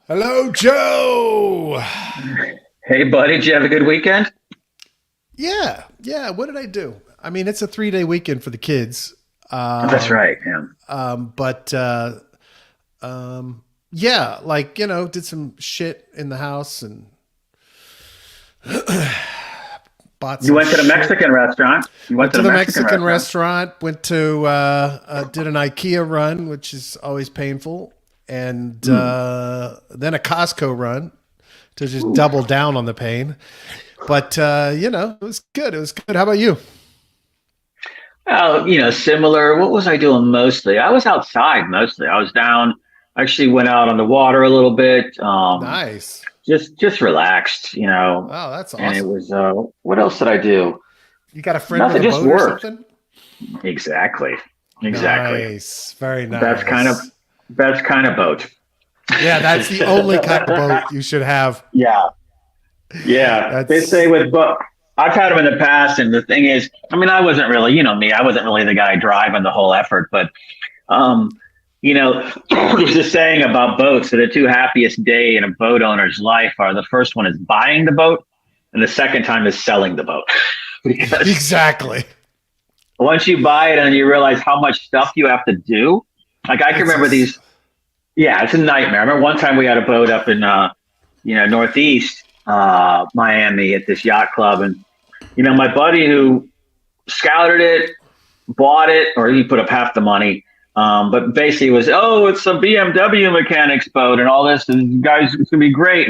Hello, Joe. Hey, buddy, did you have a good weekend? Yeah. What did I do? I mean, it's a 3-day weekend for the kids. That's Um, right, yeah. but yeah, like did some shit in the house and bought You some went to the shit. Mexican restaurant. You went Went to to the the Mexican Mexican restaurant. restaurant. Went to did an IKEA run, which is always painful, and Hmm. then a Costco run to just Ooh. double down on the pain. But it was good. It was good. How about you? Well, similar. What was I doing mostly? I was outside mostly. I was down. Actually, went out on the water a little bit. Nice. Just relaxed, Oh, that's And it awesome. was. What else did I do? You got a friend with Nothing. a Just boat or worked. something? Exactly. Exactly. Nice. Very That's kind of nice. that's kind of boat. Yeah, that's the only kind of boat you should have. Yeah. Yeah, they say That's with but I've had them in the past, and the thing is, I mean, I wasn't really, me, I wasn't really the guy driving the whole effort, but um, there's a saying about boats that the two happiest day in a boat owner's life are the first one is buying the boat, and the second time is selling the boat, because exactly. once you buy it and you realize how much stuff you have to do, like I can It's remember just these. Yeah, it's a nightmare. I remember one time we had a boat up in Northeast Miami at this yacht club, and my buddy who scouted it, bought it, or he put up half the money. But basically, it was it's a BMW mechanics boat and all this, and guys, it's gonna be great.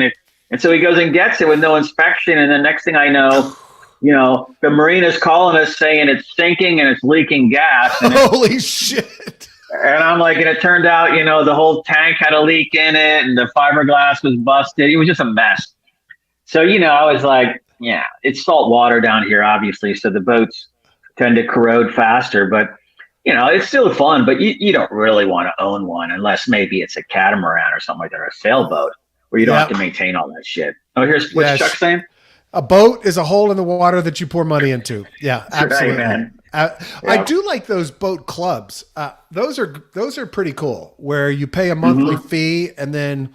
And so he goes and gets it with no inspection, and the next thing I know, the marina's calling us saying it's sinking and it's leaking gas, holy shit. and I'm like, and it turned out, the whole tank had a leak in it, and the fiberglass was busted. It was just a mess. So, I was like, yeah, it's salt water down here, obviously. So the boats tend to corrode faster, but, it's still fun. But you don't really want to own one unless maybe it's a catamaran or something like that, or a sailboat where you don't have to Yep. maintain all that shit. Oh, here's what's Chuck Yes. saying? A boat is a hole in the water that you pour money into. Yeah, That's right, absolutely. man. I Yeah. do like those boat clubs. Those are pretty cool. Where you pay a monthly Hmm. fee and then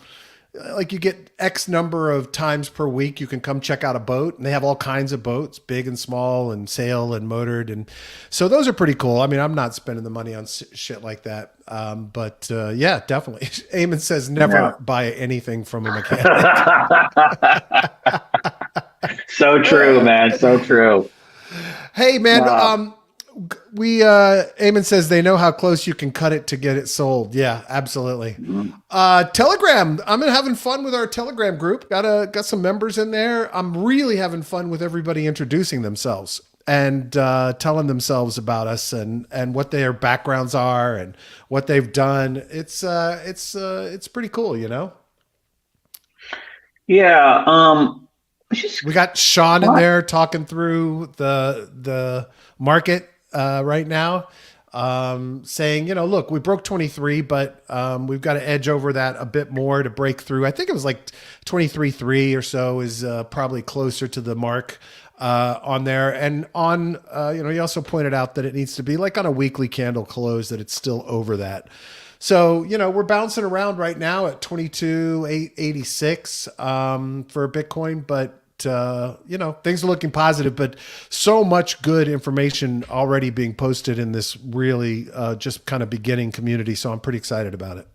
like you get X number of times per week you can come check out a boat, and they have all kinds of boats, big and small and sail and motored, and so those are pretty cool. I mean, I'm not spending the money on shit like that, but yeah, definitely. Eamon says Yeah. never buy anything from a mechanic. So true, man. So true. Hey man, Uh, we Eamon says they know how close you can cut it to get it sold. Yeah, absolutely. Telegram. I'm having fun with our Telegram group. Got some members in there. I'm really having fun with everybody introducing themselves and telling themselves about us and what their backgrounds are and what they've done. It's pretty cool, you know. yeah. It's just We got Sean in what? there talking through the market right now, saying, look, we broke 23, but we've got to edge over that a bit more to break through. I think it was like 23.3 or so is probably closer to the mark on there. And on, he also pointed out that it needs to be like on a weekly candle close that it's still over that. So, we're bouncing around right now at 22,886 for Bitcoin, but things are looking positive, but so much good information already being posted in this really just kind of beginning community. So I'm pretty excited about it.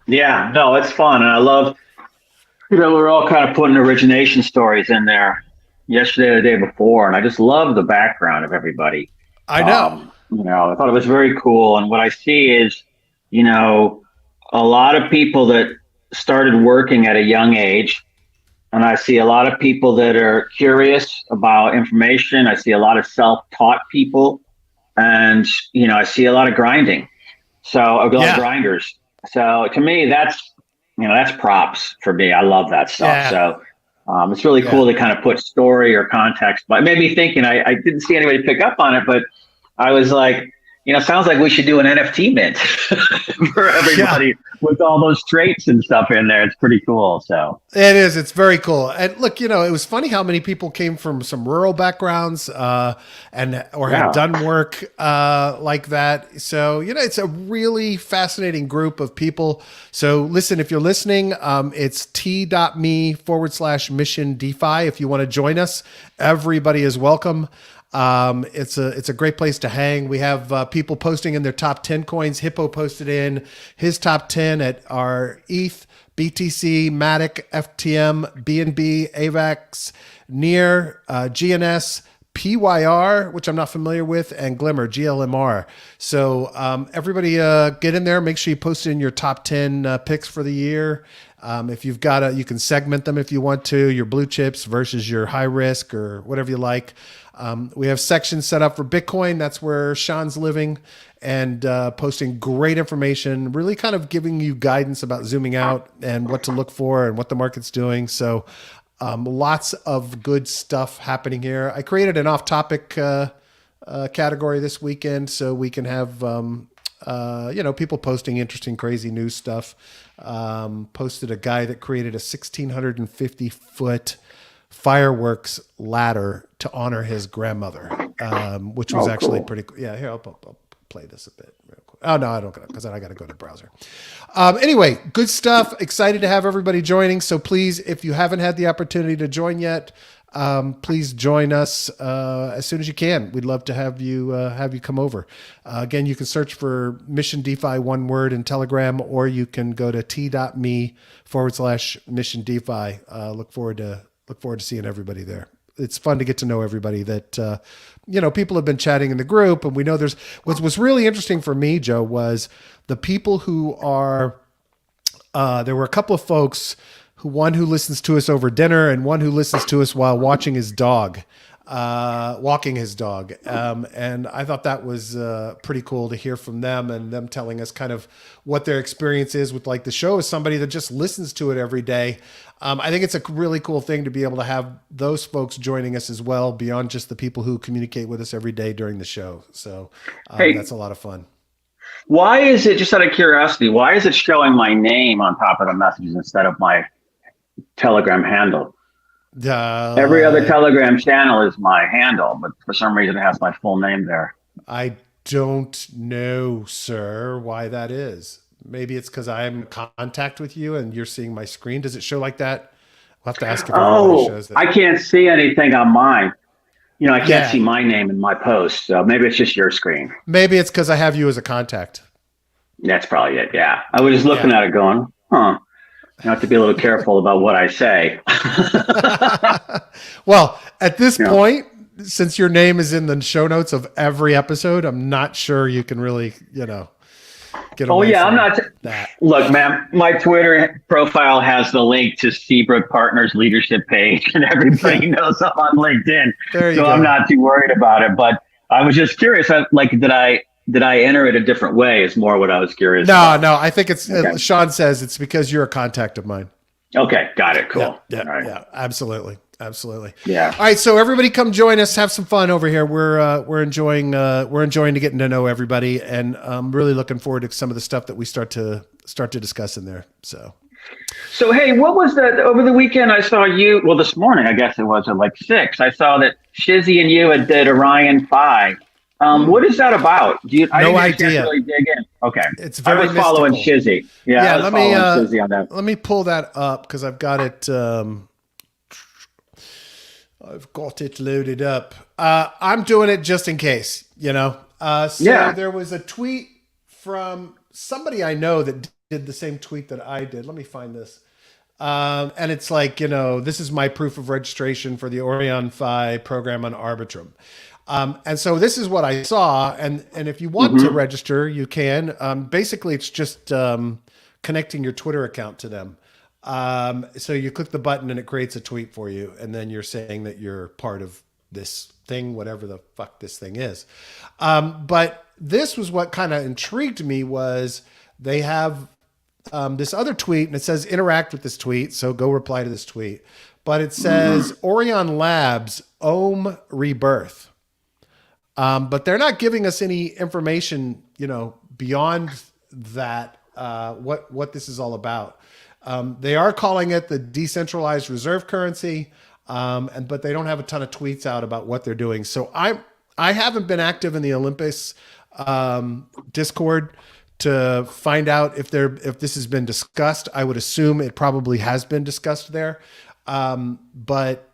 Yeah, no, it's fun, and I love. We're all kind of putting origination stories in there yesterday or the day before, and I just love the background of everybody. I know. I thought it was very cool, and what I see is, you know, a lot of people that started working at a young age, and I see a lot of people that are curious about information. I see a lot of self-taught people, and I see a lot of grinding. So a lot of Yeah. grinders. So to me, that's props for me. I love that stuff. Yeah. So it's really Yeah. cool to kind of put story or context. But it made me thinking. I didn't see anybody pick up on it, but I was like, sounds like we should do an NFT mint for everybody with all those traits and stuff in there. It's pretty cool. So it is. It's very cool. And look, it was funny how many people came from some rural backgrounds or had done work like that. So, it's a really fascinating group of people. So listen, if you're listening, it's t.me/mission DeFi. If you want to join us, everybody is welcome. It's a great place to hang. We have people posting in their top 10 coins. Hippo posted in his top 10 at our ETH, BTC, Matic, FTM, BNB, AVAX, NEAR, GNS, PYR, which I'm not familiar with, and Glimmer, GLMR. So everybody get in there. Make sure you post in your top 10 picks for the year. If you've got you can segment them if you want to, your blue chips versus your high risk or whatever you like. We have sections set up for Bitcoin. That's where Sean's living and posting great information, really kind of giving you guidance about zooming out and what to look for and what the market's doing. So lots of good stuff happening here. I created an off-topic category this weekend so we can have people posting interesting, crazy news stuff. Posted a guy that created a 1,650-foot fireworks ladder to honor his grandmother, which was actually pretty cool. Yeah, here, I'll play this a bit real quick. Oh, no, I don't, because then I got to go to the browser. Anyway, good stuff. Excited to have everybody joining. So please, if you haven't had the opportunity to join yet, please join us as soon as you can. We'd love to have you come over. Again, you can search for Mission DeFi, one word, in Telegram, or you can go to t.me/Mission DeFi. Look forward to seeing everybody there. It's fun to get to know everybody that, people have been chatting in the group, and we know what's really interesting for me, Joe, was the people who are, there were a couple of folks one who listens to us over dinner and one who listens to us while walking his dog. And I thought that was pretty cool to hear from them and them telling us kind of what their experience is with like the show as somebody that just listens to it every day. I think it's a really cool thing to be able to have those folks joining us as well, beyond just the people who communicate with us every day during the show. So that's a lot of fun. Why is it, just out of curiosity, why is it showing my name on top of the messages instead of my Telegram handle? Every other Telegram channel is my handle, but for some reason it has my full name there. I don't know, sir, why that is. Maybe it's because I'm in contact with you and you're seeing my screen. Does it show like that? We'll have to ask if everybody shows that. I can't see anything on mine. I can't see my name in my post, so maybe it's just your screen. Maybe it's because I have you as a contact. That's probably it, yeah. I was just looking at it going, I have to be a little careful about what I say. Well, at this point, since your name is in the show notes of every episode, I'm not sure you can really, get away from I'm not. That. Look, man, my Twitter profile has the link to Seabrook Partners leadership page, and everybody knows I'm on LinkedIn. So I'm not too worried about it. But I was just curious, did I enter it a different way is more what I was curious about. No, I think it's, Sean says it's because you're a contact of mine. Okay, got it, cool. Yeah, absolutely. Yeah. All right, so everybody come join us, have some fun over here. We're enjoying getting to know everybody, and I'm really looking forward to some of the stuff that we start to discuss in there. So hey, what was that over the weekend? I saw you, well, this morning, I guess it was at like 6. I saw that Shizzy and you did Orion 5. What is that about? No idea. Really dig in. Okay. It's very I was following Shizzy. Yeah, let me Shizzy on that. Let me pull that up because I've got it. I've got it loaded up. I'm doing it just in case, There was a tweet from somebody I know that did the same tweet that I did. Let me find this. And it's like, this is my proof of registration for the Orion 5 program on Arbitrum. And so this is what I saw. And if you want to register, you can. Basically, it's just connecting your Twitter account to them. So you click the button and it creates a tweet for you. And then you're saying that you're part of this thing, whatever the fuck this thing is. But this was what kind of intrigued me was they have this other tweet and it says interact with this tweet. So go reply to this tweet. But it says Orion Labs Ohm Rebirth. But they're not giving us any information, beyond that, what this is all about. They are calling it the decentralized reserve currency, but they don't have a ton of tweets out about what they're doing. So I haven't been active in the Olympus Discord to find out if this has been discussed. I would assume it probably has been discussed there. But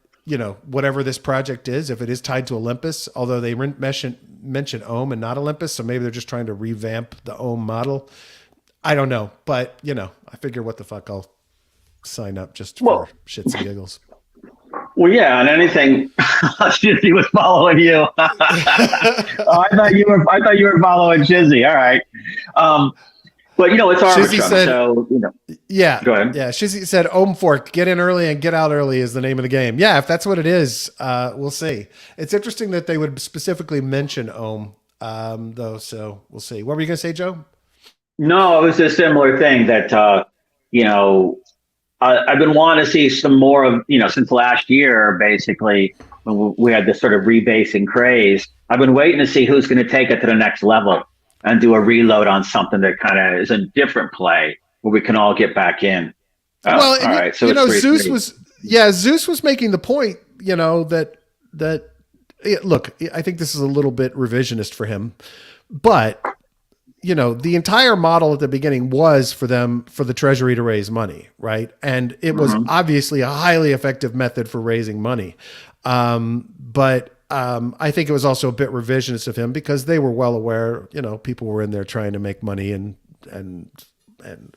whatever this project is, if it is tied to Olympus, although they mention Ohm and not Olympus, so maybe they're just trying to revamp the Ohm model. I don't know, but I figure what the fuck, I'll sign up just for shits and giggles. Well, yeah, and anything. Shizzy was following you. I thought you were following Shizzy. All right, but it's Arbitrum, so Yeah, go ahead. Yeah, Shizzy said Ohm fork, get in early and get out early is the name of the game. Yeah, if that's what it is, we'll see. It's interesting that they would specifically mention Ohm, though. So we'll see. What were you gonna say, Joe? No, it was a similar thing that I've been wanting to see some more of, since last year, basically, when we had this sort of rebasing craze. I've been waiting to see who's going to take it to the next level and do a reload on something that kind of is a different play where we can all get back in. Well, all right. So Zeus was making the point, that look, I think this is a little bit revisionist for him, but the entire model at the beginning was for the treasury to raise money, right? And it was obviously a highly effective method for raising money. But I think it was also a bit revisionist of him because they were well aware, people were in there trying to make money and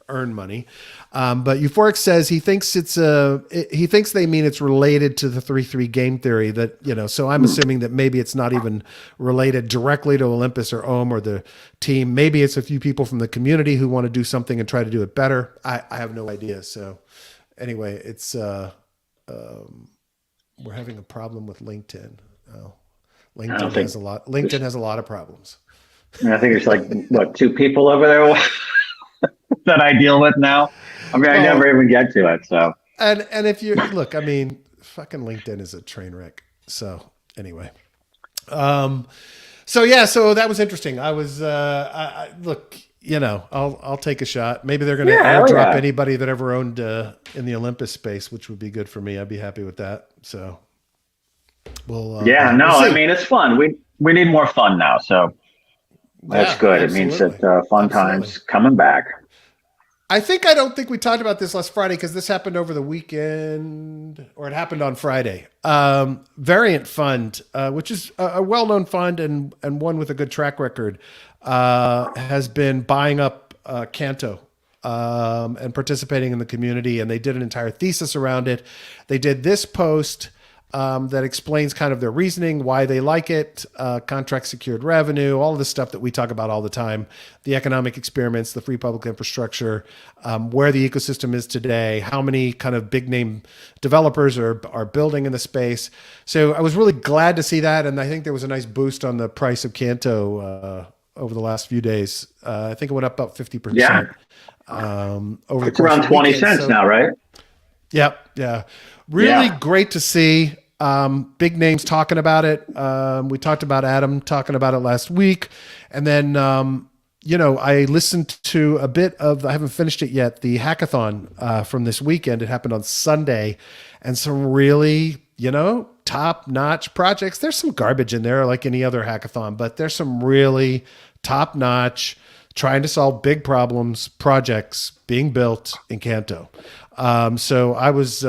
earn money. But Euphoric says he thinks he thinks they mean it's related to the 3-3 game theory that, so I'm assuming that maybe it's not even related directly to Olympus or Ohm or the team. Maybe it's a few people from the community who want to do something and try to do it better. I have no idea. So anyway, it's, we're having a problem with LinkedIn. Oh, LinkedIn has a lot of problems. I think there's like, 2 people over there that I deal with now. I mean, I never even get to it. So, and if you look, I mean, fucking LinkedIn is a train wreck. So anyway, so that was interesting. I was, look, I'll take a shot. Maybe they're going to airdrop anybody that ever owned in the Olympus space, which would be good for me. I'd be happy with that. So, we'll I mean, it's fun. We need more fun now. So that's good. Absolutely. It means that fun times coming back. I don't think we talked about this last Friday because this happened over the weekend, or it happened on Friday. Variant Fund, which is a well-known fund and one with a good track record, has been buying up Canto and participating in the community, and they did an entire thesis around it. They did this post that explains kind of their reasoning, why they like it, contract secured revenue, all of the stuff that we talk about all the time, the economic experiments, the free public infrastructure, where the ecosystem is today, how many kind of big name developers are building in the space. So I was really glad to see that. And I think there was a nice boost on the price of Canto over the last few days. I think it went up about 50%. Yeah. Over it's around 20 cents now, right? Yep. Yeah. Really great to see. Big names talking about it. We talked about Adam talking about it last week. And then, I listened to a bit of, I haven't finished it yet, the hackathon from this weekend. It happened on Sunday, and some really, top-notch projects. There's some garbage in there like any other hackathon, but there's some really top-notch, trying to solve big problems, projects being built in Canto. So I was,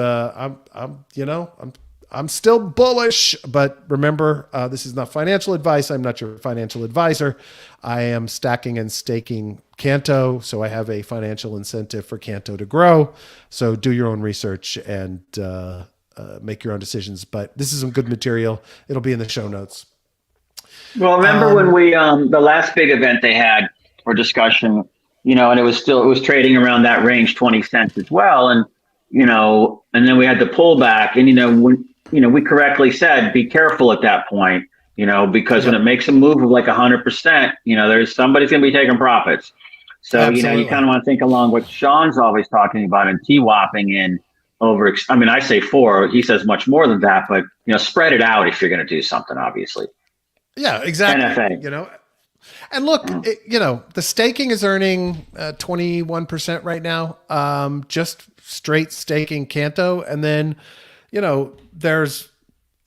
I'm still bullish, but remember, this is not financial advice. I'm not your financial advisor. I am stacking and staking Canto, so I have a financial incentive for Canto to grow. So do your own research and make your own decisions. But this is some good material. It'll be in the show notes. Well, remember when we the last big event they had for discussion, and it was trading around that range, 20 cents as well, and and then we had the pullback, and we correctly said be careful at that point, because when it makes a move of like 100%, there's somebody's going to be taking profits. So Absolutely. You kind of want to think along what Sean's always talking about and T-whopping in over. I mean, I say 4, he says much more than that, but spread it out if you're going to do something, obviously. Yeah, exactly. NFA. You know, and look, the staking is earning 21% right now, just straight staking Canto. And then, there's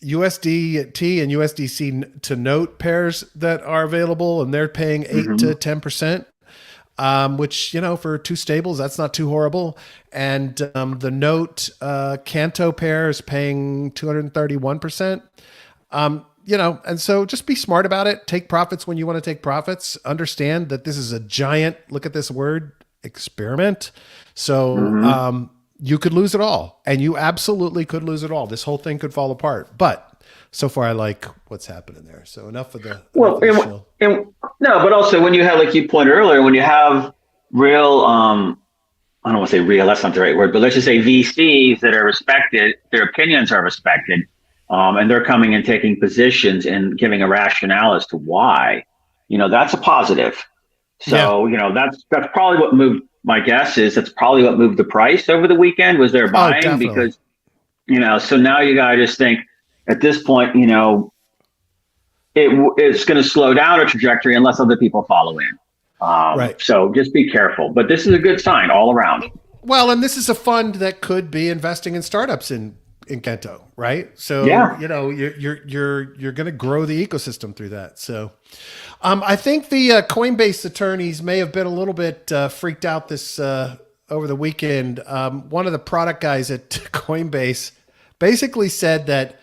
USDT and USDC to note pairs that are available, and they're paying 8 to 10%. Which, for two stables, that's not too horrible. And the note Canto pair is paying 231%. And so just be smart about it. Take profits when you want to take profits. Understand that this is a giant, look at this word, experiment. So you could lose it all, and you absolutely could lose it all. This whole thing could fall apart. But so far, I like what's happening there. So enough of the no, but also when you have, like you pointed earlier, when you have real, I don't want to say real, that's not the right word, but let's just say VCs that are respected, their opinions are respected, and they're coming and taking positions and giving a rationale as to why, that's a positive. So, that's probably what moved, my guess is that's probably what moved the price over the weekend was their buying because, so now you got to just think at this point, it's going to slow down a trajectory unless other people follow in. Right. So just be careful. But this is a good sign all around. Well, and this is a fund that could be investing in startups in Canto, right? So you're going to grow the ecosystem through that. So I think the Coinbase attorneys may have been a little bit freaked out this over the weekend. One of the product guys at Coinbase basically said that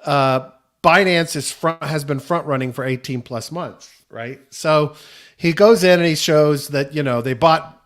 Binance has been front running for 18 plus months, right? So he goes in and he shows that, they bought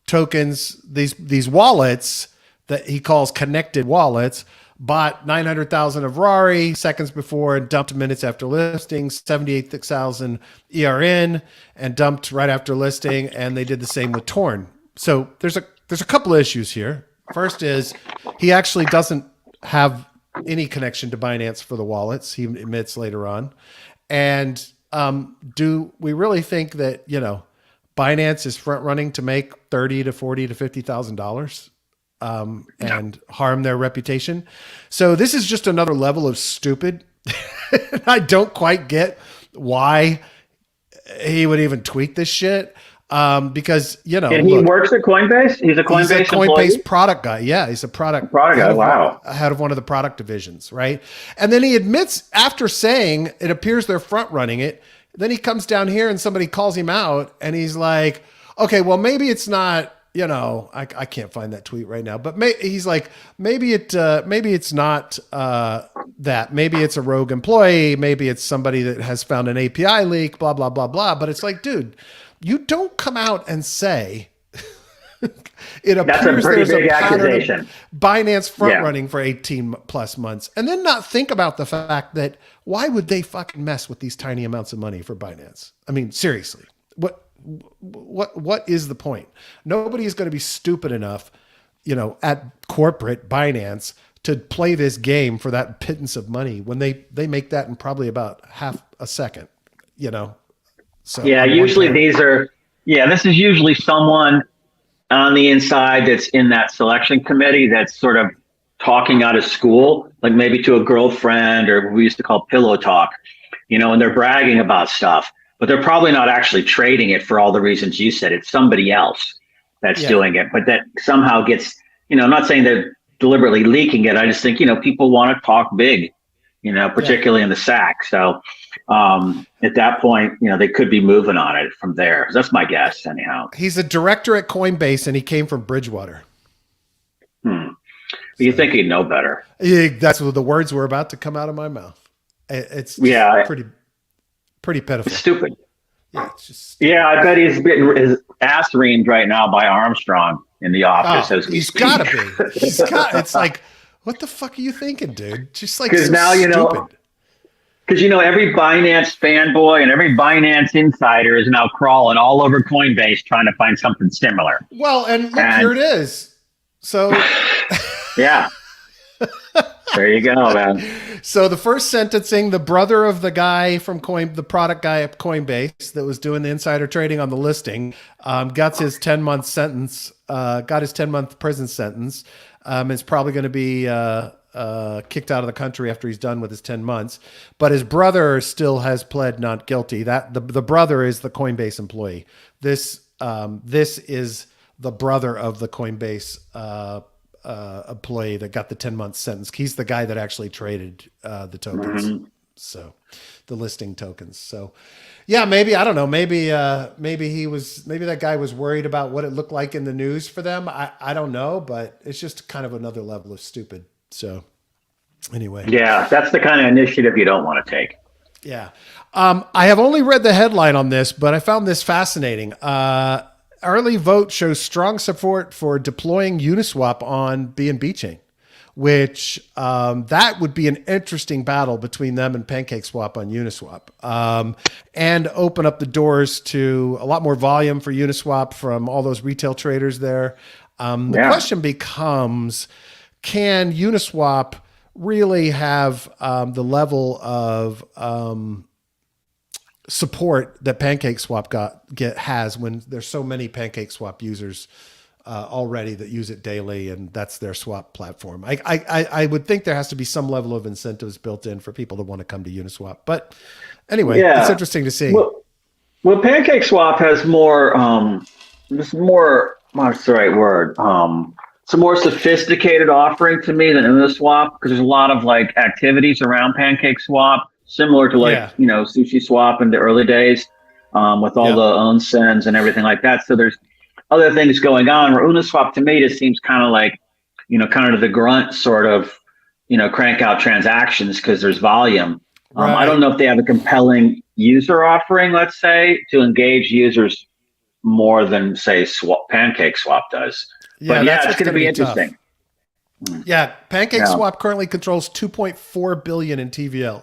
tokens, these wallets that he calls connected wallets, bought 900,000 of Rari seconds before and dumped minutes after listing, 78,000 ERN and dumped right after listing. And they did the same with Torn. So there's a couple of issues here. First is he actually doesn't have any connection to Binance for the wallets, he admits later on. And do we really think that, Binance is front running to make $30 to $40 to $50,000 and harm their reputation? So this is just another level of stupid. I don't quite get why he would even tweet this shit. Because, and he works at Coinbase. He's a Coinbase employee? product guy. Yeah. He's a product guy. Wow. Head of one of the product divisions. Right. And then he admits after saying it appears they're front running it. Then he comes down here and somebody calls him out and he's like, okay, well, maybe it's not, I can't find that tweet right now, but he's like, maybe it's not that. Maybe it's a rogue employee. Maybe it's somebody that has found an API leak, blah, blah, blah, blah. But it's like, dude, you don't come out and say it appears that's a pretty big accusation. Binance front running for 18 plus months, and then not think about the fact that why would they fucking mess with these tiny amounts of money for Binance? I mean, seriously, what is the point? Nobody is going to be stupid enough, at corporate Binance to play this game for that pittance of money when they make that in probably about half a second, So usually this is usually someone on the inside that's in that selection committee that's sort of talking out of school, like maybe to a girlfriend or what we used to call pillow talk, and they're bragging about stuff, but they're probably not actually trading it for all the reasons you said. It's somebody else that's doing it, but that somehow gets, I'm not saying they're deliberately leaking it. I just think, people want to talk big, particularly in the SAC. So at that point, they could be moving on it from there. That's my guess anyhow. He's a director at Coinbase and he came from Bridgewater. You think he'd know better. Yeah, that's what the words were about to come out of my mouth. It's pretty pitiful. It's stupid. Yeah, it's just stupid. Yeah, I bet he's getting his ass reamed right now by Armstrong in the office. He's got to be. It's like, what the fuck are you thinking, dude? Just like because now stupid. Because every Binance fanboy and every Binance insider is now crawling all over Coinbase trying to find something similar. Well, and look, here it is. So yeah. There you go, man. So the first sentencing, the brother of the guy from the product guy at Coinbase that was doing the insider trading on the listing, got his 10-month sentence, got his 10-month prison sentence. It's probably going to be kicked out of the country after he's done with his 10 months. But his brother still has pled not guilty. That the brother is the Coinbase employee. This is the brother of the Coinbase employee that got the 10-month sentence. He's the guy that actually traded the tokens. Mm-hmm. So the listing tokens. So yeah, maybe, I don't know. Maybe that guy was worried about what it looked like in the news for them. I don't know, but it's just kind of another level of stupid. So anyway. Yeah. That's the kind of initiative you don't want to take. Yeah. I have only read the headline on this, but I found this fascinating. Early vote shows strong support for deploying Uniswap on BNBChain, which that would be an interesting battle between them and PancakeSwap on Uniswap, and open up the doors to a lot more volume for Uniswap from all those retail traders there. The question becomes, can Uniswap really have the level of support that PancakeSwap has when there's so many PancakeSwap users already that use it daily, and that's their swap platform. I would think there has to be some level of incentives built in for people to want to come to Uniswap. But anyway, it's interesting to see. Well, PancakeSwap has what's the right word? It's a more sophisticated offering to me than Uniswap, because there's a lot of like activities around PancakeSwap, similar to SushiSwap in the early days, with all the own sends and everything like that. So there's other things going on, where Uniswap to me just seems kind of like, kind of the grunt sort of, crank out transactions because there's volume. Right. I don't know if they have a compelling user offering, let's say, to engage users more than say PancakeSwap does. Yeah, but it's going to be interesting. Yeah, PancakeSwap currently controls 2.4 billion in TVL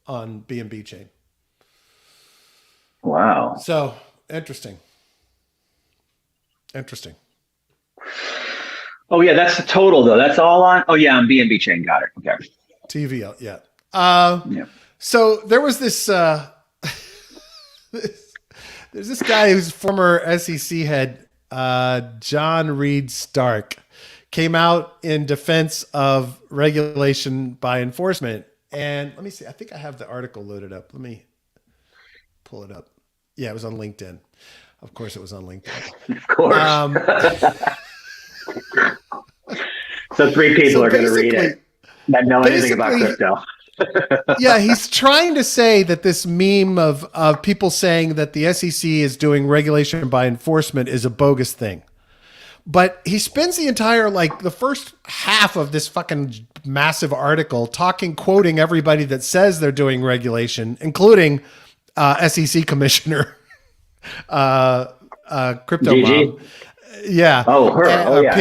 on BNBChain. Wow. So interesting. Oh yeah, that's the total though. That's all on. Oh yeah, on BNBChain. Got it. Okay. TVL. Yeah. So there was this. There's this guy who's former SEC head, John Reed Stark, came out in defense of regulation by enforcement. And let me see. I think I have the article loaded up. Let me pull it up. Yeah, it was on LinkedIn. Of course, it was on LinkedIn. Of course. So 3 people are going to read it that know anything about crypto. Yeah, he's trying to say that this meme of people saying that the SEC is doing regulation by enforcement is a bogus thing. But he spends the entire, the first half of this fucking massive article quoting everybody that says they're doing regulation, including SEC Commissioner, Crypto Gigi? Mom. Yeah. Oh, her.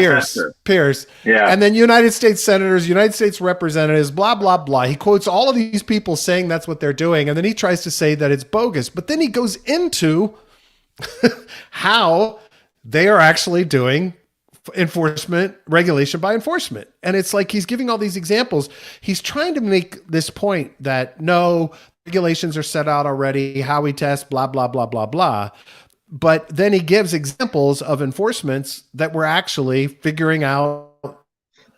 Pierce. Yeah. And then United States senators, United States representatives, blah, blah, blah. He quotes all of these people saying that's what they're doing. And then he tries to say that it's bogus. But then he goes into how they are actually doing regulation by enforcement. And it's like he's giving all these examples. He's trying to make this point that no, regulations are set out already, how we test, blah, blah, blah, blah, blah. But then he gives examples of enforcements that we're actually figuring out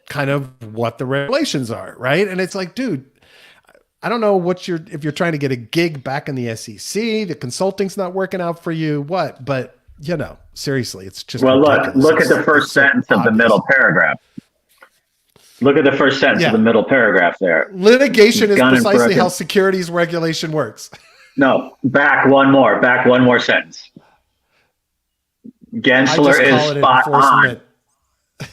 kind of what the regulations are, right? And it's like, dude, I don't know if you're trying to get a gig back in the SEC, the consulting's not working out for you, what? But, seriously, it's just ridiculous. Look at the first sentence of the middle paragraph. Look at the first sentence of the middle paragraph there. Litigation is precisely how securities regulation works. No, back one more sentence. Gensler is spot on.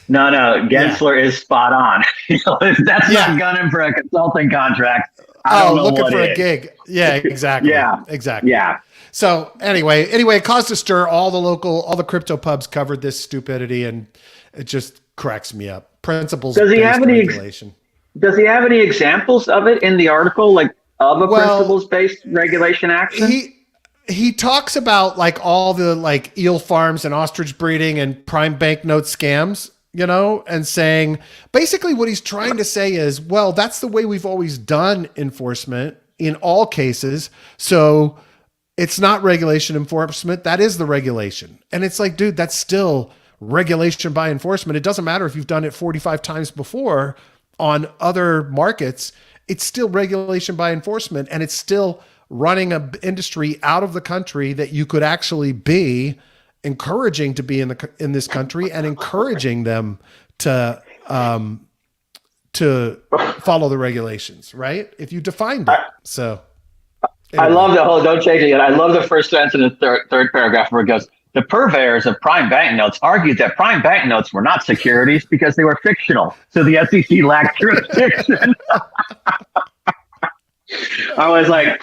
No, Gensler is spot on. If that's not gunning for a consulting contract, I don't know looking what for is. A gig. Yeah, exactly. Exactly. Yeah. So anyway, it caused a stir. All the crypto pubs covered this stupidity, and it just cracks me up. Principles. Does he have any examples of it in the article, of a principles-based regulation action? He talks about all the eel farms and ostrich breeding and prime banknote scams, and saying basically what he's trying to say is, well, that's the way we've always done enforcement in all cases. So it's not regulation enforcement. That is the regulation. And it's like, dude, that's still regulation by enforcement. It doesn't matter if you've done it 45 times before. on other markets, it's still regulation by enforcement, and it's still running an industry out of the country that you could actually be encouraging to be in this country and encouraging them to follow the regulations, right? If you defined it. So anyway. I love the whole, don't change it yet. I love the first sentence in the third paragraph where it goes, the purveyors of prime banknotes argued that prime banknotes were not securities because they were fictional. So the SEC lacked jurisdiction. I was like,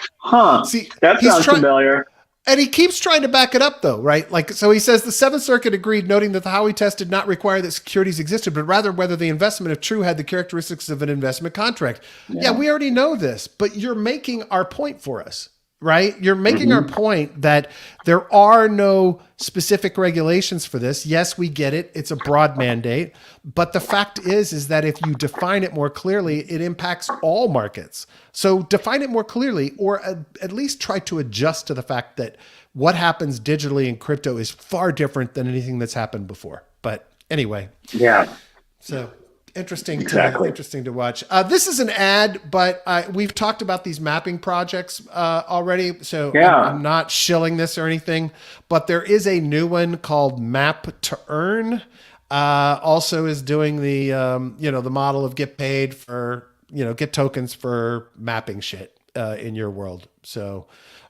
see, that sounds familiar. And he keeps trying to back it up, though, right? Like, so he says the Seventh Circuit agreed, noting that the Howey test did not require that securities existed, but rather whether the investment, if true, had the characteristics of an investment contract. Yeah, we already know this, but you're making our point for us, right? You're making our point that there are no specific regulations for this. Yes, we get it. It's a broad mandate. But the fact is that if you define it more clearly, it impacts all markets. So define it more clearly, or at least try to adjust to the fact that what happens digitally in crypto is far different than anything that's happened before. But anyway. Yeah. So interesting to watch. This is an ad, but we've talked about these mapping projects already. So I'm not shilling this or anything, but there is a new one called Map to Earn. Also is doing the, the model of get paid for, get tokens for mapping shit in your world. So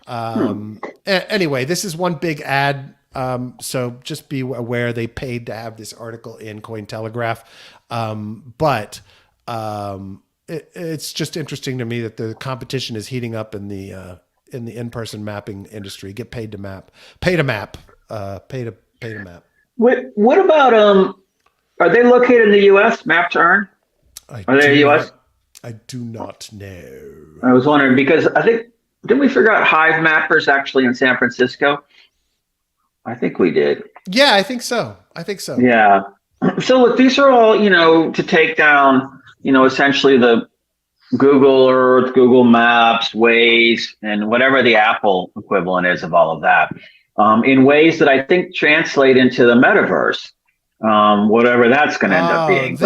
anyway, this is one big ad. So just be aware they paid to have this article in Cointelegraph. But it's just interesting to me that the competition is heating up in the in-person mapping industry. Get paid to map, pay to map. What about, are they located in the U.S., Map to Earn? Are they U.S.? I do not know. I was wondering because I think, didn't we figure out Hive Mappers actually in San Francisco? I think we did. Yeah, I think so. Yeah. So look, these are all, to take down, essentially the Google Earth, Google Maps, Waze, and whatever the Apple equivalent is of all of that, in ways that I think translate into the metaverse, whatever that's going to end up being.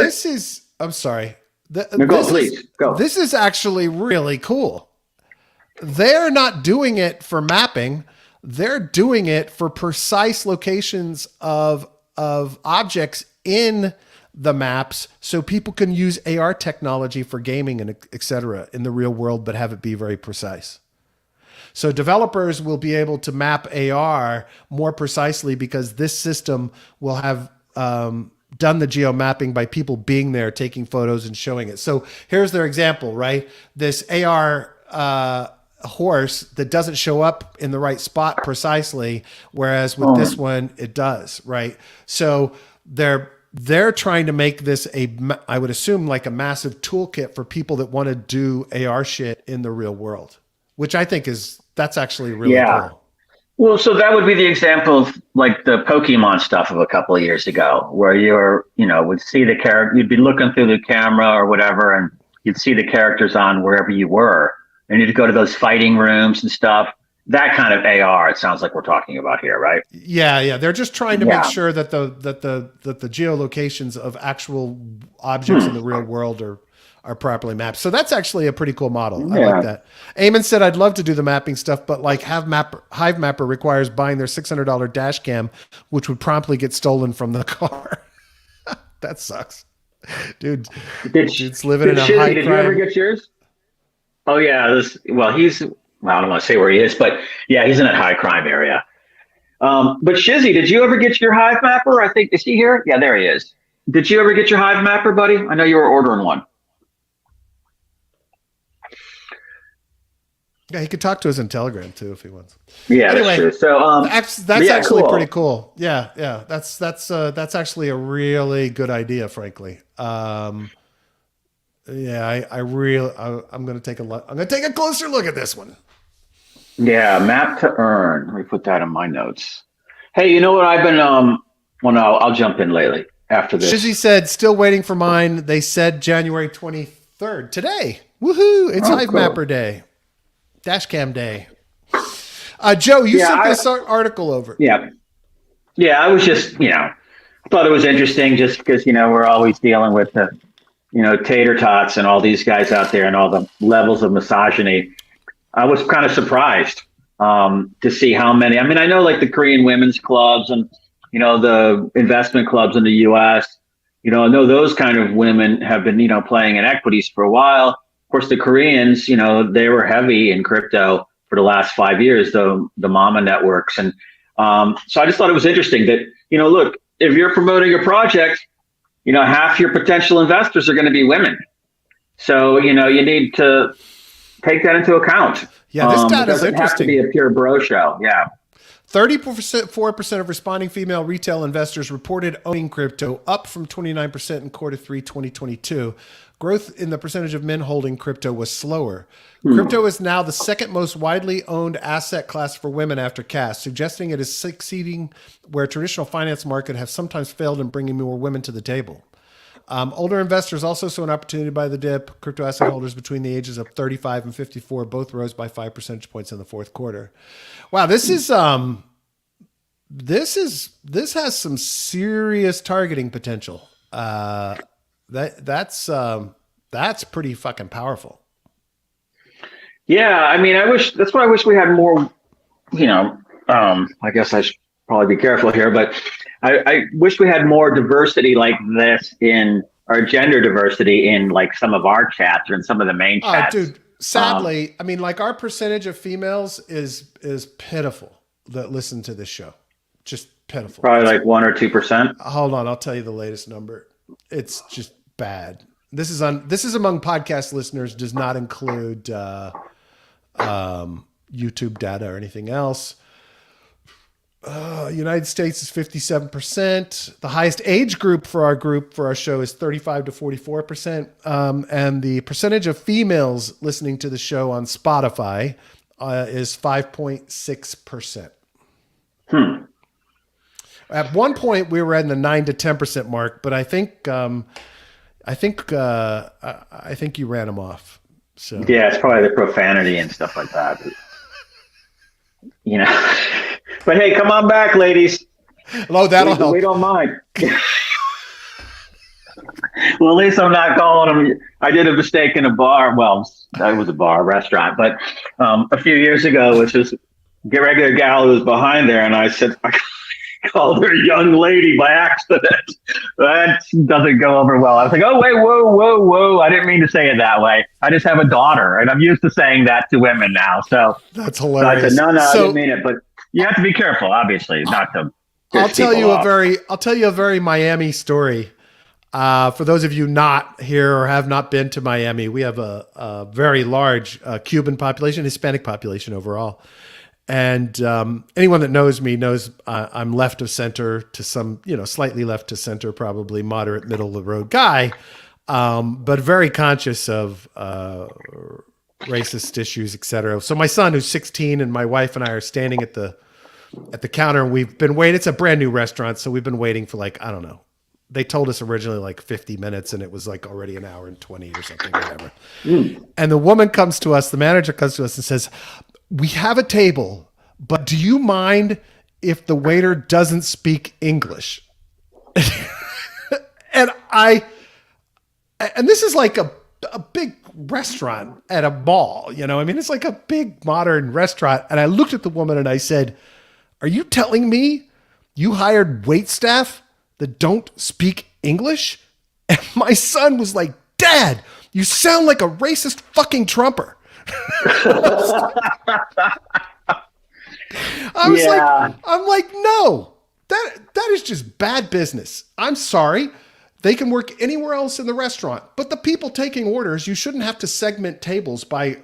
I'm sorry. Please go. This is actually really cool. They're not doing it for mapping. They're doing it for precise locations of objects in the maps, so people can use AR technology for gaming and et cetera in the real world, but have it be very precise. So developers will be able to map AR more precisely because this system will have done the geo mapping by people being there, taking photos and showing it. So here's their example, right? This AR horse that doesn't show up in the right spot precisely, whereas with this one, it does, right? So they're trying to make this I would assume like a massive toolkit for people that want to do AR shit in the real world, which I think that's actually really cool. Well, so that would be the example of like the Pokemon stuff of a couple of years ago, where would see the character, you'd be looking through the camera or whatever, and you'd see the characters on wherever you were, and you'd go to those fighting rooms and stuff. That kind of AR, it sounds like we're talking about here, right? Yeah. They're just trying to make sure that the geolocations of actual objects in the real world are properly mapped. So that's actually a pretty cool model. I like that. Eamon said, I'd love to do the mapping stuff, but like Hive Mapper requires buying their $600 dash cam, which would promptly get stolen from the car. That sucks. Dude's living in a high crime. Did you ever get yours? Oh yeah. I don't want to say where he is, but yeah, he's in that high crime area. But Shizzy, did you ever get your Hive Mapper? I think, is he here? Yeah, there he is. Did you ever get your Hive Mapper, buddy? I know you were ordering one. Yeah, he could talk to us in Telegram too if he wants. Yeah, anyway, that's true. So that's actually pretty cool. Yeah, that's actually a really good idea, frankly. I'm going to take a closer look at this one. Yeah, Map to Earn. Let me put that in my notes. Hey, you know what I've been I'll jump in lately after this. Shizzy said, still waiting for mine. They said January 23rd today. Woohoo! It's Hive Mapper Day. Dashcam Day. Joe, you sent this article over. Yeah. Yeah, I was just, thought it was interesting just because, we're always dealing with the Tater Tots and all these guys out there and all the levels of misogyny, I was kind of surprised to see how many. I mean, I know like the Korean women's clubs and, the investment clubs in the U.S., I know those kind of women have been, playing in equities for a while. Of course, the Koreans, they were heavy in crypto for the last 5 years, the mama networks. And so I just thought it was interesting that, look, if you're promoting a project, half your potential investors are going to be women. So, you need to take that into account. Yeah, this data is interesting. It doesn't have to be a pure bro show. Yeah. 34% of responding female retail investors reported owning crypto, up from 29% in quarter 3, 2022. Growth in the percentage of men holding crypto was slower. Crypto is now the second most widely owned asset class for women after cash, suggesting it is succeeding where traditional finance market have sometimes failed in bringing more women to the table. Older investors also saw an opportunity by the dip. Crypto asset holders between the ages of 35 and 54 both rose by 5 percentage points in the fourth quarter. Wow, this has some serious targeting potential. That's pretty fucking powerful. Yeah, I mean, that's why I wish we had more. I guess I should probably be careful here, but I wish we had more diversity like this or gender diversity in like some of our chats or in some of the main chats. Dude, sadly, I mean, like our percentage of females is pitiful that listen to this show. Just pitiful. Probably like 1 or 2%. Hold on, I'll tell you the latest number. It's just bad. This is among podcast listeners, does not include YouTube data or anything else. United States is 57%. The highest age group for our show is 35 to 44%. And the percentage of females listening to the show on Spotify is 5.6%. At one point we were in the 9 to 10% mark, but I think you ran them off. So yeah, it's probably the profanity and stuff like that. But hey, come on back, ladies. Hello, that'll help. We don't mind. Well, at least I'm not calling them. I did a mistake in a bar. Well, that was a restaurant, but a few years ago, which was a regular gal who was behind there, and I said, I called her young lady by accident. That doesn't go over well. I was like, oh, wait, whoa. I didn't mean to say it that way. I just have a daughter, and I'm used to saying that to women now. So that's hilarious. So I said, no, I didn't mean it, but you have to be careful, obviously, not to. I'll tell you a very Miami story. For those of you not here or have not been to Miami, we have a very large Cuban population, Hispanic population overall. And anyone that knows me knows I'm left of center to some, slightly left to center, probably moderate middle of the road guy, but very conscious of racist issues, et cetera. So my son, who's 16, and my wife and I are standing at the counter, and we've been waiting. It's a brand new restaurant, so we've been waiting for like, I don't know. They told us originally like 50 minutes, and it was like already an hour and 20 or something, whatever. And the woman comes to us, the manager comes to us and says, we have a table, but do you mind if the waiter doesn't speak English? and this is like a big restaurant at a mall, it's like a big modern restaurant. And I looked at the woman and I said, are you telling me you hired wait staff that don't speak English? And my son was like, Dad, you sound like a racist fucking Trumper. I'm like, no, that is just bad business. I'm sorry. They can work anywhere else in the restaurant, but the people taking orders, you shouldn't have to segment tables by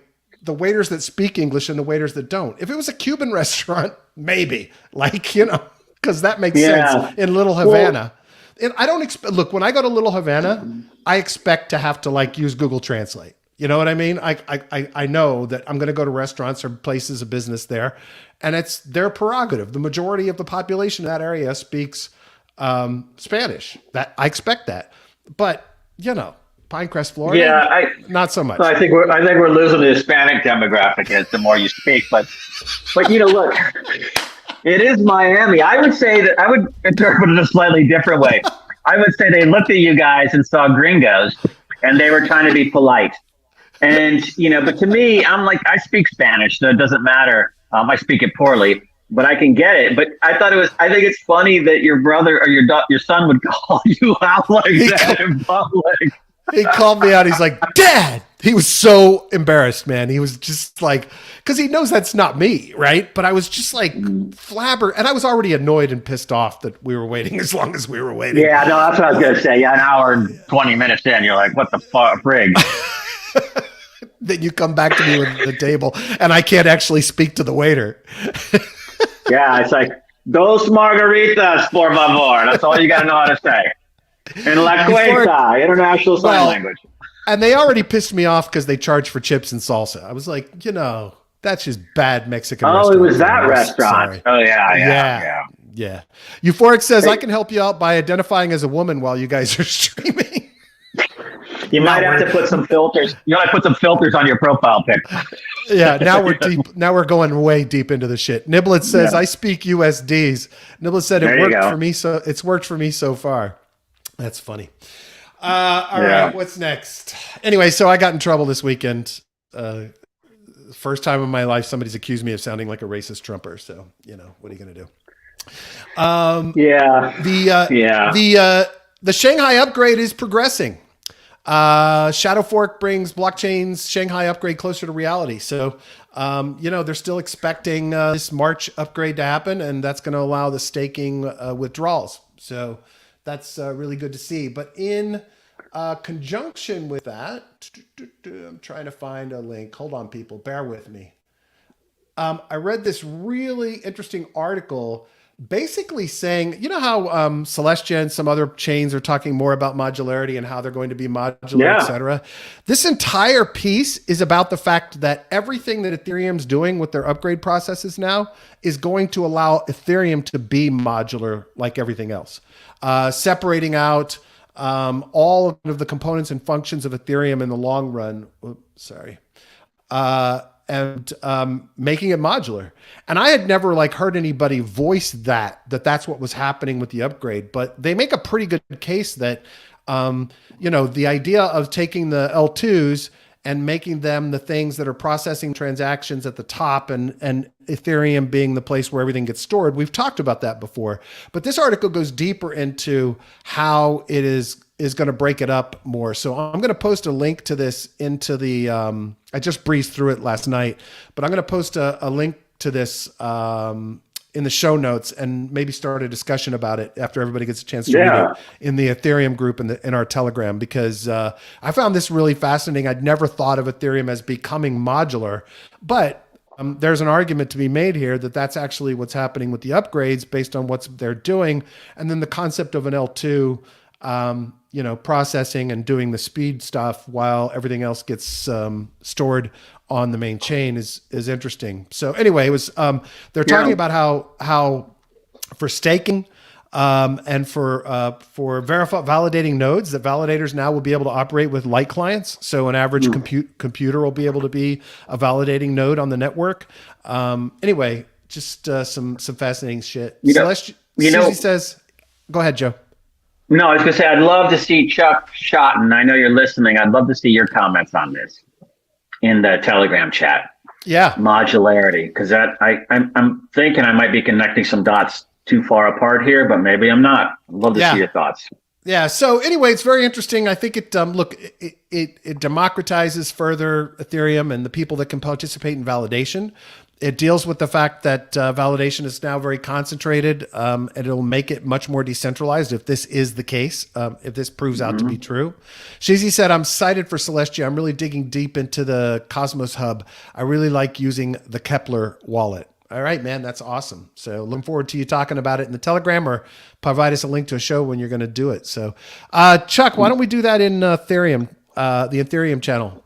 the waiters that speak English and the waiters that don't. If it was a Cuban restaurant, maybe, because that makes sense in Little Havana. And I don't look, when I go to Little Havana, I expect to have to use Google Translate. You know what I mean? I know that I'm going to go to restaurants or places of business there, and it's their prerogative. The majority of the population in that area speaks Spanish. That I expect that, but Pinecrest, Florida, not so much. I think we're losing the Hispanic demographic as the more you speak. But look, it is Miami. I would say that I would interpret it a slightly different way. I would say they looked at you guys and saw gringos. and they were trying to be polite. And, but to me, I'm like, I speak Spanish, so it doesn't matter. I speak it poorly, but I can get it. But I think it's funny that your brother or your son would call you out like that in public. He called me out. He's like, Dad. He was so embarrassed, man. He was just like, because he knows that's not me, right? But I was just like flabber. And I was already annoyed and pissed off that we were waiting as long as we were waiting. Yeah, no, that's what I was going to say. Yeah, an hour and 20 minutes in, you're like, what the frig? Then you come back to me with the table and I can't actually speak to the waiter. Yeah, it's like, dos margaritas, por favor. That's all you got to know how to say. In La Cuenta, international sign language. And they already pissed me off because they charge for chips and salsa. I was like, that's just bad Mexican restaurant. Oh, it was that restaurant. Sorry. Oh, yeah. Euphoric says, I can help you out by identifying as a woman while you guys are streaming. You might have to put some filters. You might put some filters on your profile pic. Yeah, now we're deep. Now we're going way deep into the shit. Niblet says, I speak USDs. Niblet said it worked for me. So it's worked for me so far. That's funny. All right, what's next? Anyway, so I got in trouble this weekend. First time in my life somebody's accused me of sounding like a racist Trumper. So, what are you going to do? The Shanghai upgrade is progressing. Shadow Fork brings blockchain's Shanghai upgrade closer to reality. So, they're still expecting this March upgrade to happen, and that's going to allow the staking withdrawals. So that's really good to see. But in conjunction with that, I'm trying to find a link. Hold on, people. Bear with me. I read this really interesting article basically saying, how Celestia and some other chains are talking more about modularity and how they're going to be modular, et cetera. This entire piece is about the fact that everything that Ethereum's doing with their upgrade processes now is going to allow Ethereum to be modular like everything else. Separating out all of the components and functions of Ethereum in the long run. And making it modular. And I had never heard anybody voice that's what was happening with the upgrade, but they make a pretty good case that, the idea of taking the L2s and making them the things that are processing transactions at the top and Ethereum being the place where everything gets stored. We've talked about that before, but this article goes deeper into how it is going to break it up more. So I'm going to post a link to this into the, I just breezed through it last night, but I'm going to post a link to this in the show notes and maybe start a discussion about it after everybody gets a chance to read it in the Ethereum group in our Telegram, because I found this really fascinating. I'd never thought of Ethereum as becoming modular, but there's an argument to be made here that that's actually what's happening with the upgrades based on what they're doing. And then the concept of an L2, processing and doing the speed stuff while everything else gets stored on the main chain is interesting. So anyway, it was they're talking about how for staking and for validating nodes, that validators now will be able to operate with light clients. So an average computer will be able to be a validating node on the network. Anyway, just some fascinating shit. Susie says, go ahead, Joe. No, I was going to say, I'd love to see Chuck Shotten. I know you're listening. I'd love to see your comments on this in the Telegram chat. Yeah. Modularity. Because I'm thinking I might be connecting some dots too far apart here, but maybe I'm not. I'd love to see your thoughts. Yeah. So anyway, it's very interesting. I think it democratizes further Ethereum and the people that can participate in validation. It deals with the fact that validation is now very concentrated, and it'll make it much more decentralized if this is the case, if this proves out to be true. Shizi said, I'm excited for Celestia. I'm really digging deep into the Cosmos Hub. I really like using the Kepler wallet. All right, man, that's awesome. So looking forward to you talking about it in the Telegram, or provide us a link to a show when you're going to do it. So Chuck, why don't we do that in Ethereum, the Ethereum channel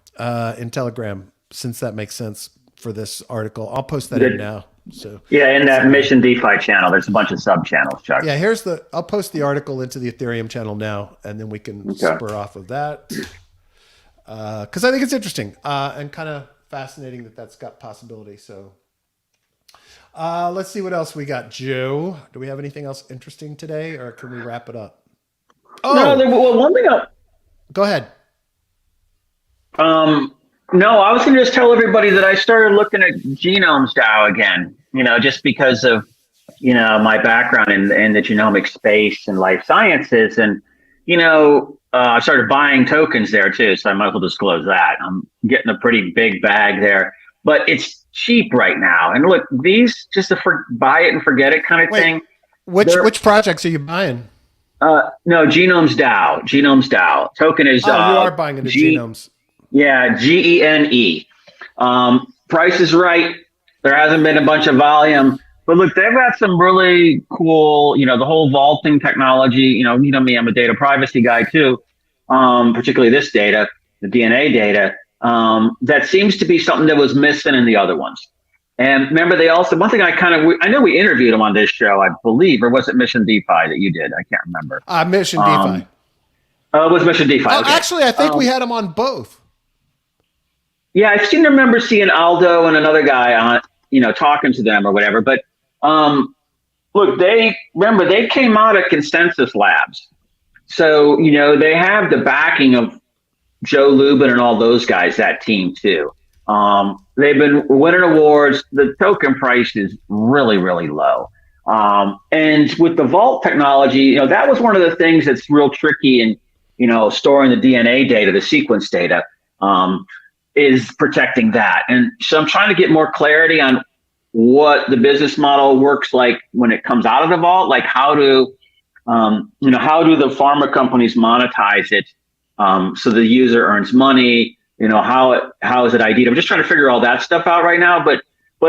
in Telegram, since that makes sense for this article. I'll post that in now. So in that Mission DeFi channel, there's a bunch of sub channels, Chuck. Yeah, I'll post the article into the Ethereum channel now, and then we can spur off of that. Because I think it's interesting and kind of fascinating that that's got possibility. So let's see what else we got. Joe, do we have anything else interesting today, or can we wrap it up? Oh, no, one thing. Go ahead. No, I was going to just tell everybody that I started looking at genomes DAO again. Just because of my background in the genomic space and life sciences, and I started buying tokens there too. So I might as well disclose that I'm getting a pretty big bag there, but it's cheap right now. And look, these just buy it and forget it kind of thing. Which projects are you buying? No, Genomes DAO token is. Oh, you are buying into genomes. Yeah, GENE. Price is right. There hasn't been a bunch of volume, but look, they've got some really cool, the whole vaulting technology. You know me, I'm a data privacy guy too. Particularly this data, the DNA data. That seems to be something that was missing in the other ones. And remember, they also, one thing I know we interviewed them on this show, I believe, or was it Mission DeFi that you did? I can't remember. Mission DeFi. Oh, it was Mission DeFi. Oh, okay. Actually, I think we had them on both. Yeah, I seem to remember seeing Aldo and another guy on, talking to them or whatever. But look, they came out of Consensus Labs. So, they have the backing of Joe Lubin and all those guys, that team too. They've been winning awards. The token price is really, really low. And with the vault technology, that was one of the things that's real tricky in, storing the DNA data, the sequence data, is protecting that. And so I'm trying to get more clarity on what the business model works like when it comes out of the vault. Like how do the pharma companies monetize it so the user earns money? How is it ID'd? I'm just trying to figure all that stuff out right now. But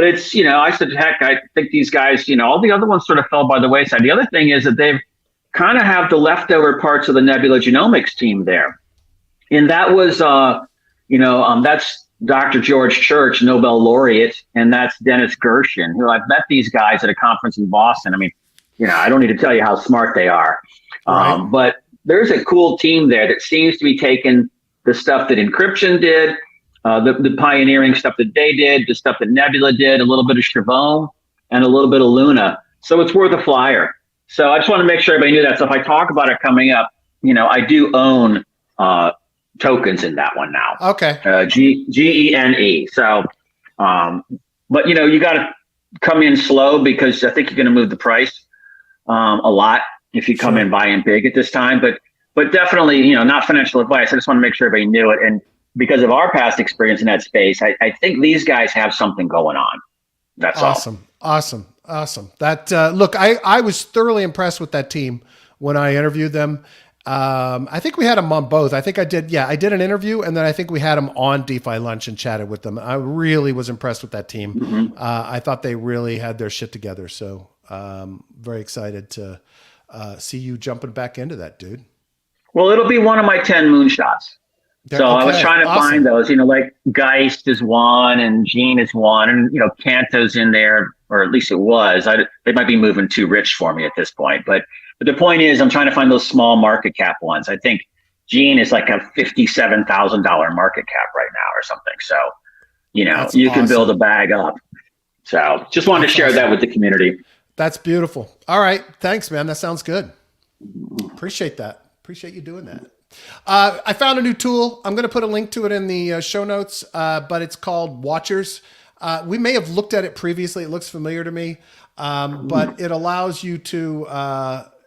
it's, I said, heck, I think these guys, all the other ones sort of fell by the wayside. The other thing is that they've kind of have the leftover parts of the Nebula Genomics team there. And that was, that's Dr. George Church, Nobel laureate, and that's Dennis Gershon, who I've met these guys at a conference in Boston. I mean, I don't need to tell you how smart they are. Right. But there's a cool team there that seems to be taking the stuff that encryption did, the pioneering stuff that they did, the stuff that Nebula did, a little bit of Chavon, and a little bit of Luna. So it's worth a flyer. So I just want to make sure everybody knew that. So if I talk about it coming up, I do own tokens in that one now. Okay. GENE. So, but you got to come in slow because I think you're going to move the price a lot if you come in buying big at this time. But definitely, not financial advice. I just want to make sure everybody knew it. And because of our past experience in that space, I think these guys have something going on. That's awesome. Awesome. That look, I was thoroughly impressed with that team when I interviewed them. I think we had them on both. I think I did an interview, and then I think we had them on DeFi Lunch and chatted with them. I really was impressed with that team. Mm-hmm. I thought they really had their shit together. So very excited to see you jumping back into that, dude. Well, it'll be one of my 10 moonshots. So I was trying to find those, like Geist is one and Gene is one, and Canto's in there, or at least it was. They might be moving too rich for me at this point, but the point is, I'm trying to find those small market cap ones. I think Gene is like a $57,000 market cap right now or something. So, you can build a bag up. So just wanted to share that with the community. That's beautiful. All right. Thanks, man. That sounds good. Appreciate that. Appreciate you doing that. I found a new tool. I'm going to put a link to it in the show notes, but it's called Watchers. We may have looked at it previously. It looks familiar to me, but it allows you to,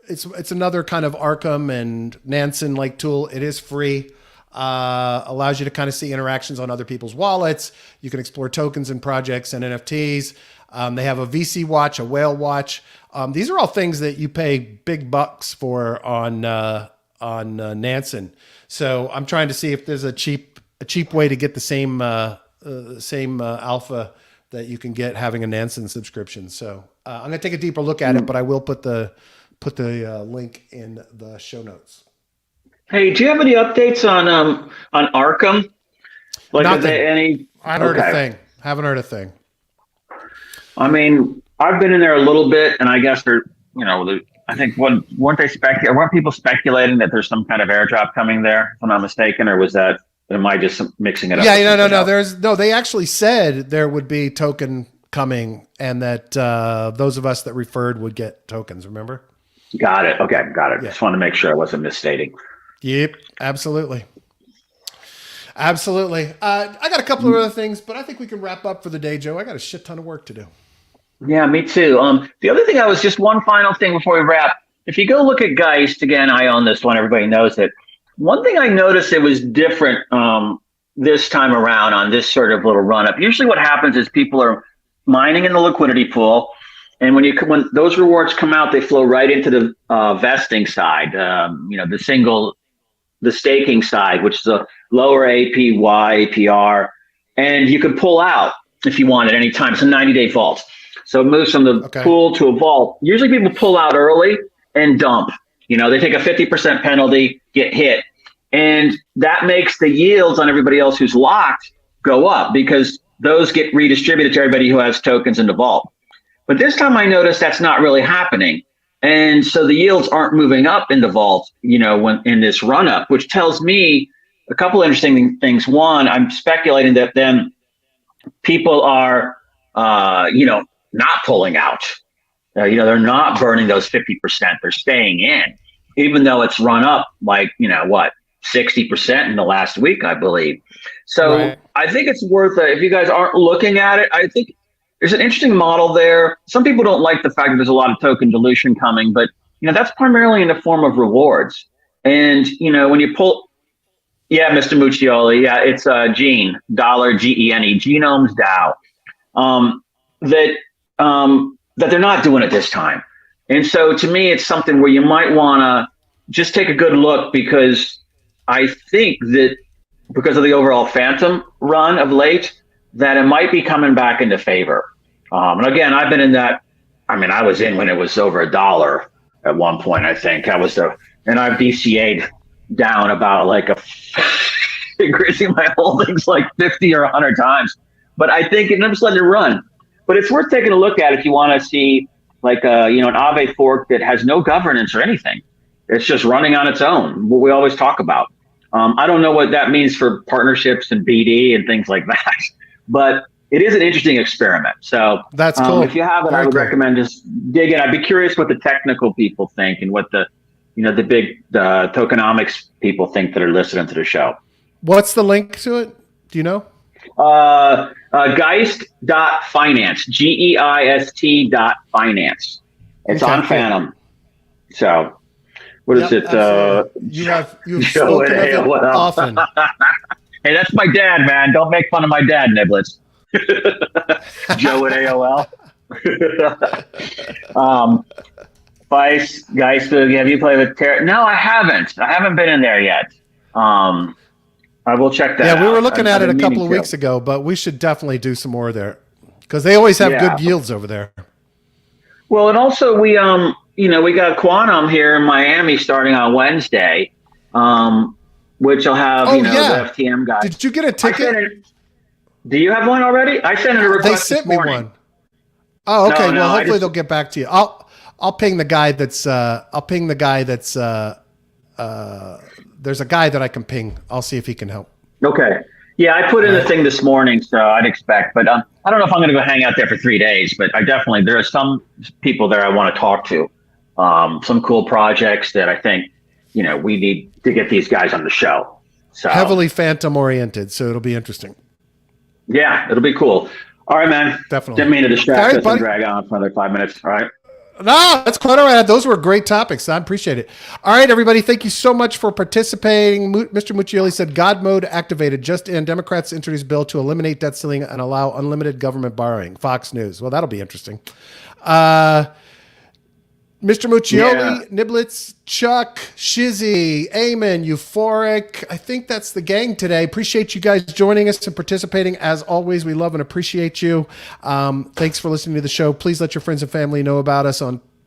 it's another kind of Arkham and Nansen like tool. It is free, allows you to kind of see interactions on other people's wallets. You can explore tokens and projects and NFTs. They have a VC watch, a whale watch. These are all things that you pay big bucks for on Nansen. So I'm trying to see if there's a cheap way to get the same alpha that you can get having a Nansen subscription. So I'm going to take a deeper look at it, but I will put the link in the show notes. Hey, do you have any updates on Arkham? Like, nothing. I haven't heard a thing. I mean, I've been in there a little bit, and I guess I think weren't people speculating that there's some kind of airdrop coming there, if I'm not mistaken, or am I just mixing it up? Yeah, no. They actually said there would be token coming, and that those of us that referred would get tokens. Remember? Got it. Okay, got it. Yeah. Just want to make sure I wasn't misstating. Yep, absolutely. Absolutely. I got a couple of other things, but I think we can wrap up for the day, Joe. I got a shit ton of work to do. Yeah, me too. The other thing just one final thing before we wrap. If you go look at Geist, again, I own this one. Everybody knows it. One thing I noticed it was different this time around on this sort of little run up. Usually what happens is people are mining in the liquidity pool. And when those rewards come out, they flow right into the vesting side, the staking side, which is a lower APY, APR. And you could pull out if you want at any time. It's a 90-day vault. So it moves from the pool to a vault. Usually people pull out early and dump. They take a 50% penalty, get hit. And that makes the yields on everybody else who's locked go up because those get redistributed to everybody who has tokens in the vault. But this time I noticed that's not really happening. And so the yields aren't moving up in the vault, when in this run up, which tells me a couple of interesting things. One, I'm speculating that then people are, not pulling out. They're not burning those 50%. They're staying in, even though it's run up like, 60% in the last week, I believe. So right. I think it's worth it. If you guys aren't looking at it, I think there's an interesting model there. Some people don't like the fact that there's a lot of token dilution coming, but that's primarily in the form of rewards. And when you pull, yeah, Mr. Muccioli, yeah, it's Gene, $GENE, Genomes DAO, that they're not doing it this time. And so to me, it's something where you might want to just take a good look, because I think that because of the overall phantom run of late, that it might be coming back into favor. And again, I've been in that. I mean, I was in when it was over $1 at one point. I think and I've DCA'd down about increasing my holdings like 50 or 100 times. But I think I'm just letting it run. But it's worth taking a look at if you want to see an Aave fork that has no governance or anything. It's just running on its own, what we always talk about. I don't know what that means for partnerships and BD and things like that, but it is an interesting experiment. So that's cool. If you haven't, I would recommend just dig in. I'd be curious what the technical people think and what the big tokenomics people think that are listening to the show. What's the link to it? Do you know? Geist.finance, GEIST.finance. It's on Phantom. So what is it? You've spoken of it often. Hey, that's my dad, man. Don't make fun of my dad, Niblets. Joe at AOL. Vice, Geist, have you played with Terra? No, I haven't. I haven't been in there yet. I will check that out. Yeah, we were looking at it a couple of weeks ago, but we should definitely do some more there because they always have good yields over there. Well, and also we got Quantum here in Miami starting on Wednesday, which will have the FTM guys. Did you get a ticket? Do you have one already? I sent it a request. They sent me one. Oh, okay. Well, hopefully they'll get back to you. I'll ping the guy that's. There's a guy that I can ping. I'll see if he can help. Okay. Yeah, I put in the thing this morning, so I'd expect. But I don't know if I'm going to go hang out there for 3 days. But there are some people there I want to talk to. Some cool projects that I think we need to get these guys on the show. So heavily phantom oriented, so it'll be interesting. Yeah, it'll be cool. All right, man. Definitely. Didn't mean to distract us and drag on for another 5 minutes. All right. No, that's quite all right. Those were great topics. I appreciate it. All right, everybody. Thank you so much for participating. Mr. Muccioli said, God mode activated. Just in, Democrats introduced bill to eliminate debt ceiling and allow unlimited government borrowing. Fox News. Well, that'll be interesting. Mr. Muccioli, Niblets, Chuck, Shizzy, Eamon, Euphoric. I think that's the gang today. Appreciate you guys joining us and participating. As always, we love and appreciate you. Thanks for listening to the show. Please let your friends and family know about us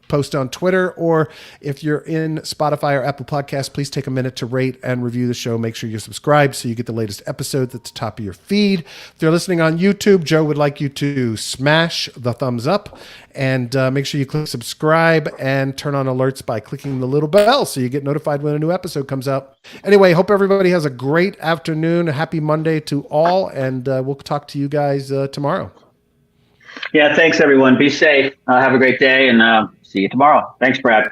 post on Twitter, or if you're in Spotify or Apple Podcasts, please take a minute to rate and review the show. Make sure you're subscribed so you get the latest episodes at the top of your feed. If you're listening on YouTube, Joe would like you to smash the thumbs up and make sure you click subscribe and turn on alerts by clicking the little bell so you get notified when a new episode comes out. Anyway, hope everybody has a great afternoon. A happy Monday to all, and we'll talk to you guys tomorrow. Yeah, thanks, everyone. Be safe. Have a great day, and see you tomorrow. Thanks, Brad.